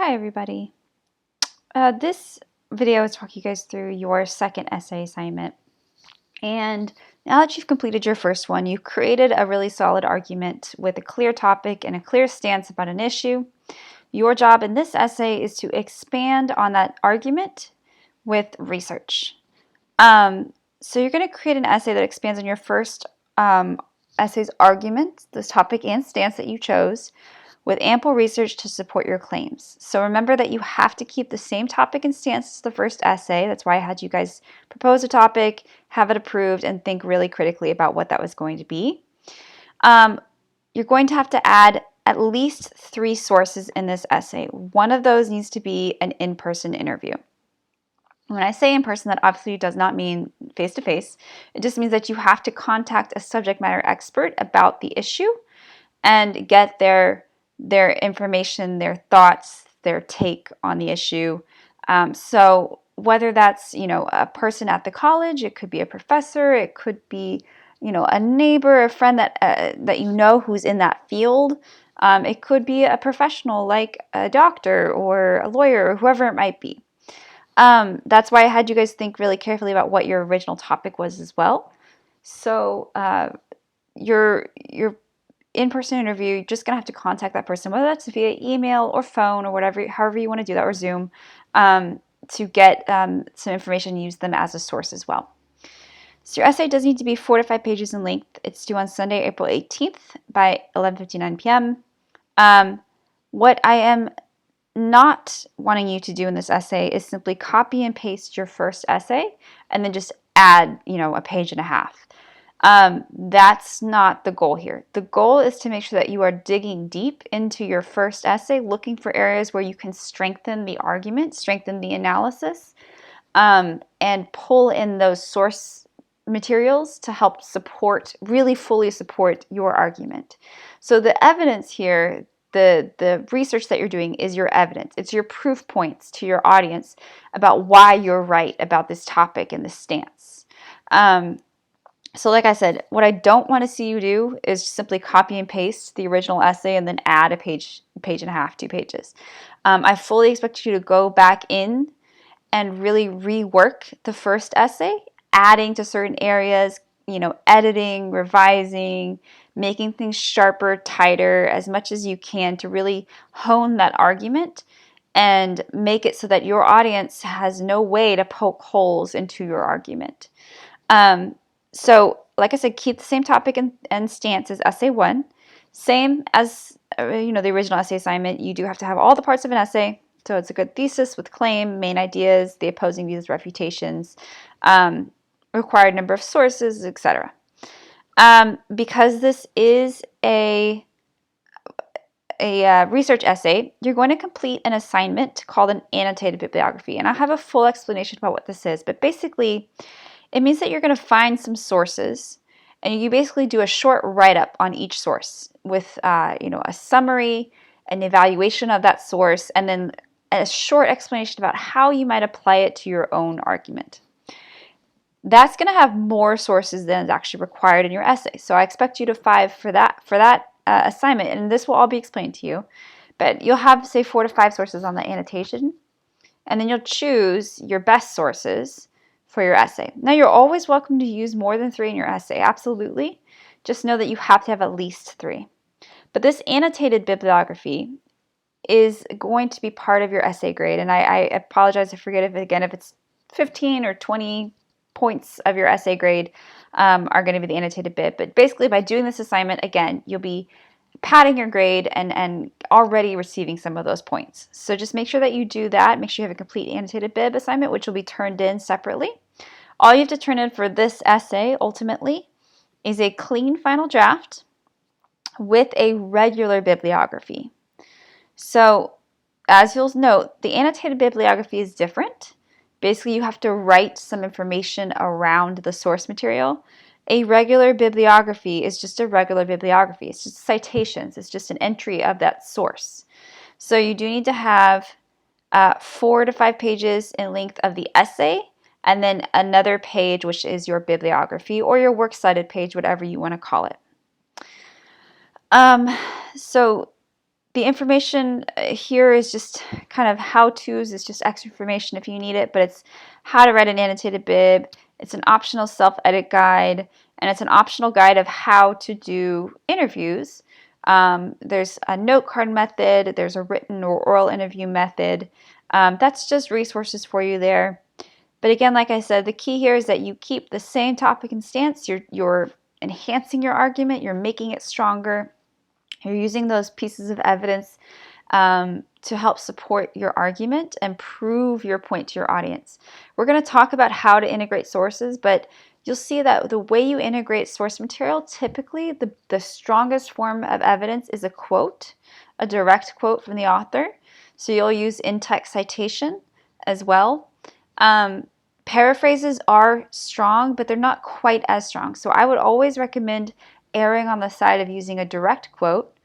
Hi everybody. This video is talking you guys through your second essay assignment. And now that you've completed your first one, you've created a really solid argument with a clear topic and a clear stance about an issue. Your job in this essay is to expand on that argument with research. So you're going to create an essay that expands on your first essay's argument, this topic and stance that you chose, with ample research to support your claims. So remember that you have to keep the same topic and stance as the first essay. That's why I had you guys propose a topic, have it approved, and think really critically about what that was going to be. You're going to have to add at least 3 sources in this essay. One of those needs to be an in-person interview. When I say in person, that obviously does not mean face-to-face. It just means that you have to contact a subject matter expert about the issue and get their information, their thoughts, their take on the issue. So whether that's, a person at the college, it could be a professor, it could be, a neighbor, a friend that you know who's in that field. It could be a professional like a doctor or a lawyer or whoever it might be. That's why I had you guys think really carefully about what your original topic was as well. So your in-person interview, you're just going to have to contact that person, whether that's via email or phone or whatever, however you want to do that, or Zoom, to get some information and use them as a source as well. So your essay does need to be 4 to 5 pages in length. It's due on Sunday, April 18th by 11:59 p.m. What I am not wanting you to do in this essay is simply copy and paste your first essay and then just add, a page and a half. That's not the goal here. The goal is to make sure that you are digging deep into your first essay, looking for areas where you can strengthen the argument, strengthen the analysis, and pull in those source materials to help support, really fully support your argument. So the evidence here, the research that you're doing is your evidence. It's your proof points to your audience about why you're right about this topic and this stance. So like I said, what I don't want to see you do is simply copy and paste the original essay and then add a page and a half, 2 pages. I fully expect you to go back in and really rework the first essay, adding to certain areas, editing, revising, making things sharper, tighter, as much as you can to really hone that argument and make it so that your audience has no way to poke holes into your argument. So, like I said, keep the same topic and stance as essay 1. Same as, the original essay assignment. You do have to have all the parts of an essay. So it's a good thesis with claim, main ideas, the opposing views, refutations, required number of sources, etc. Because this is a research essay, you're going to complete an assignment called an annotated bibliography. And I'll have a full explanation about what this is. But basically, it means that you're going to find some sources, and you basically do a short write-up on each source with, a summary, an evaluation of that source, and then a short explanation about how you might apply it to your own argument. That's going to have more sources than is actually required in your essay. So I expect you to 5 for that assignment, and this will all be explained to you. But you'll have, say, 4 to 5 sources on the annotation, and then you'll choose your best sources for your essay. Now, you're always welcome to use more than 3 in your essay, absolutely. Just know that you have to have at least 3. But this annotated bibliography is going to be part of your essay grade, and I apologize, I forget if it's 15 or 20 points of your essay grade are going to be the annotated bib. But basically, by doing this assignment, again, you'll be padding your grade and already receiving some of those points. So just make sure that you do that. Make sure you have a complete annotated bib assignment, which will be turned in separately. All you have to turn in for this essay, ultimately, is a clean final draft with a regular bibliography. So, as you'll note, the annotated bibliography is different. Basically, you have to write some information around the source material. A regular bibliography is just a regular bibliography. It's just citations. It's just an entry of that source. So you do need to have 4 to 5 pages in length of the essay, and then another page, which is your bibliography or your works cited page, whatever you want to call it. So The information here is just kind of how-tos. It's just extra information if you need it, but it's how to write an annotated bib. It's an optional self-edit guide, and it's an optional guide of how to do interviews. There's a note card method. There's a written or oral interview method. That's just resources for you there. But again, like I said, the key here is that you keep the same topic and stance. You're enhancing your argument. You're making it stronger. You're using those pieces of evidence to help support your argument and prove your point to your audience. We're going to talk about how to integrate sources, but you'll see that the way you integrate source material, typically the strongest form of evidence is a quote, a direct quote from the author. So you'll use in-text citation as well. Paraphrases are strong, but they're not quite as strong. So I would always recommend erring on the side of using a direct quote,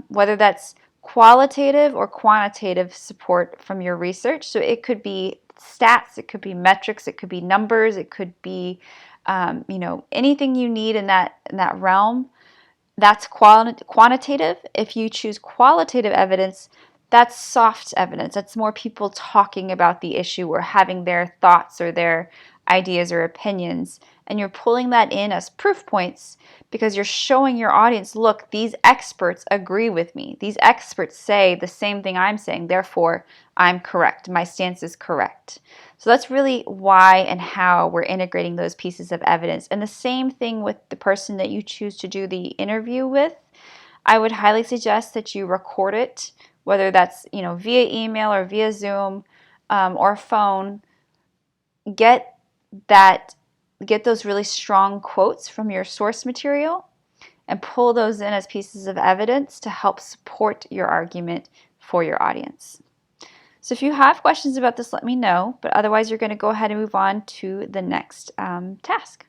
whether that's qualitative or quantitative support from your research. So it could be stats, it could be metrics, it could be numbers, it could be anything you need in that realm. That's quantitative. If you choose qualitative evidence, that's soft evidence. That's more people talking about the issue or having their thoughts or their ideas or opinions. And you're pulling that in as proof points because you're showing your audience, look, these experts agree with me. These experts say the same thing I'm saying. Therefore, I'm correct. My stance is correct. So that's really why and how we're integrating those pieces of evidence. And the same thing with the person that you choose to do the interview with. I would highly suggest that you record it, whether that's via email or via Zoom or phone. Get those really strong quotes from your source material and pull those in as pieces of evidence to help support your argument for your audience. So if you have questions about this, let me know, but otherwise you're going to go ahead and move on to the next task.